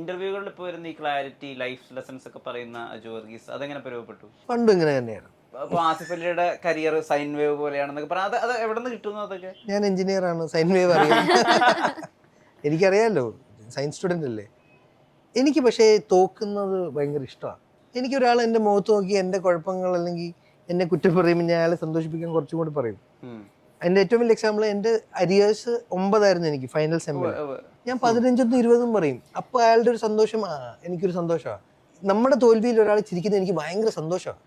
ഇന്റർവ്യൂകളിൽ ഇപ്പോൾ വരുന്ന ഈ ക്ലാരിറ്റി ലൈഫ് ലെസൺസ് ഒക്കെ പറയുന്ന അജു വർഗീസ് അതെങ്ങനെ പ്രയോജനപ്പെട്ടു? പണ്ടും ഇങ്ങനെ തന്നെയാണ്. അപ്പോൾ ആസിഫ് അലിയുടെ കരിയർ സൈൻ വേവ് പോലെയാണെന്നൊക്കെ പറയാം. അത് എവിടെ നിന്ന് കിട്ടുന്നു അതൊക്കെ? ഞാൻ എഞ്ചിനീയറാണ്, സൈൻ വേവ് അറിയാം. എനിക്കറിയാമല്ലോ, സയൻസ് സ്റ്റുഡൻ്റ് അല്ലേ. എനിക്ക് പക്ഷേ തോക്കുന്നത് ഭയങ്കര ഇഷ്ടമാണ്. എനിക്കൊരാൾ എൻ്റെ മുഖത്ത് നോക്കി എൻ്റെ കുഴപ്പങ്ങൾ അല്ലെങ്കിൽ എന്നെ കുറ്റം പറയുമ്പോൾ ഞാൻ അയാളെ സന്തോഷിപ്പിക്കാൻ കുറച്ചും കൂടി പറയും. അതിൻ്റെ ഏറ്റവും വലിയ എക്സാമ്പിൾ, എൻ്റെ അരിയേഴ്സ് 9 എനിക്ക് ഫൈനൽ സെമ്മിൽ. ഞാൻ 15 20 പറയും. അപ്പോൾ അയാളുടെ ഒരു സന്തോഷം എനിക്കൊരു സന്തോഷമാണ്. നമ്മുടെ തോൽവിയിൽ ഒരാൾ ചിരിക്കുന്നത് എനിക്ക് ഭയങ്കര സന്തോഷമാണ്.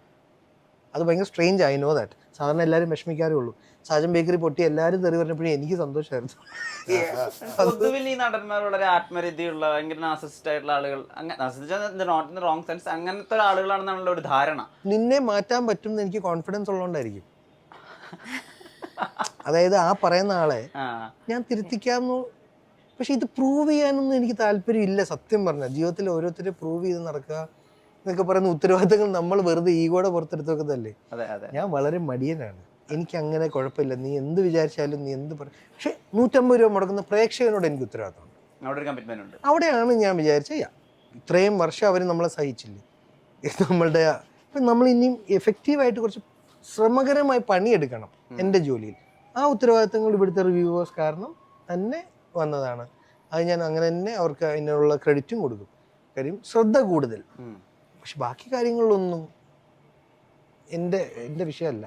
അത് ഭയങ്കര സ്ട്രേഞ്ച്, ഐ നോ ദാറ്റ്. സാധാരണ എല്ലാവരും വിഷമിക്കാറേ ഉള്ളൂ. സാജൻ ബേക്കറി പൊട്ടി എല്ലാവരും തെറി പറഞ്ഞപ്പോഴേ എനിക്ക് സന്തോഷമായിരുന്നു. പൊതുവിൽ ഈ നടന്മാർ വളരെ ആത്മരതിയുള്ള ഭയങ്കര നാർസിസിസ്റ്റ് ആയിട്ടുള്ള ആളുകൾ, not in the wrong sense, അങ്ങനത്തെ ആളുകളാണെന്നുള്ള ഒരു ധാരണ. നിന്നെ മാറ്റാൻ പറ്റും എന്ന് എനിക്ക് കോൺഫിഡൻസ് ഉള്ളതുകൊണ്ടായിരിക്കും. അതായത് ആ പറയുന്ന ആളെ ഞാൻ തിരുത്തിക്കാമെന്നു. പക്ഷെ ഇത് പ്രൂവ് ചെയ്യാനൊന്നും എനിക്ക് താല്പര്യമില്ല സത്യം പറഞ്ഞാൽ. ജീവിതത്തിൽ ഓരോരുത്തരെ പ്രൂവ് ചെയ്ത് നടക്കുക എന്നൊക്കെ പറയുന്ന ഉത്തരവാദിത്തങ്ങൾ നമ്മൾ വെറുതെ ഈഗോടെ പുറത്തെടുത്ത് വെക്കുന്നതല്ലേ. ഞാൻ വളരെ മടിയനാണ്. എനിക്ക് അങ്ങനെ കുഴപ്പമില്ല, നീ എന്ത് വിചാരിച്ചാലും നീ എന്ത് പറയും. പക്ഷെ 150 രൂപ മുടക്കുന്ന പ്രേക്ഷകനോട് എനിക്ക് ഉത്തരവാദിത്തമുണ്ട്. അവിടെയാണ് ഞാൻ വിചാരിച്ച ഇത്രയും വർഷം അവർ നമ്മളെ സഹിച്ചില്ലേ, നമ്മളുടെ ഇപ്പം നമ്മൾ ഇനിയും എഫക്റ്റീവായിട്ട് കുറച്ച് ശ്രമകരമായി പണിയെടുക്കണം എൻ്റെ ജോലിയിൽ. ആ ഉത്തരവാദിത്തങ്ങൾ ഇവിടുത്തെ റിവ്യൂവേഴ്സ് കാരണം തന്നെ വന്നതാണ്. അത് ഞാൻ അങ്ങനെ തന്നെ അവർക്ക് അതിനുള്ള ക്രെഡിറ്റും കൊടുക്കും. കാര്യം ശ്രദ്ധ കൂടുതൽ. പക്ഷെ ബാക്കി കാര്യങ്ങളിലൊന്നും എൻ്റെ വിഷയമല്ല.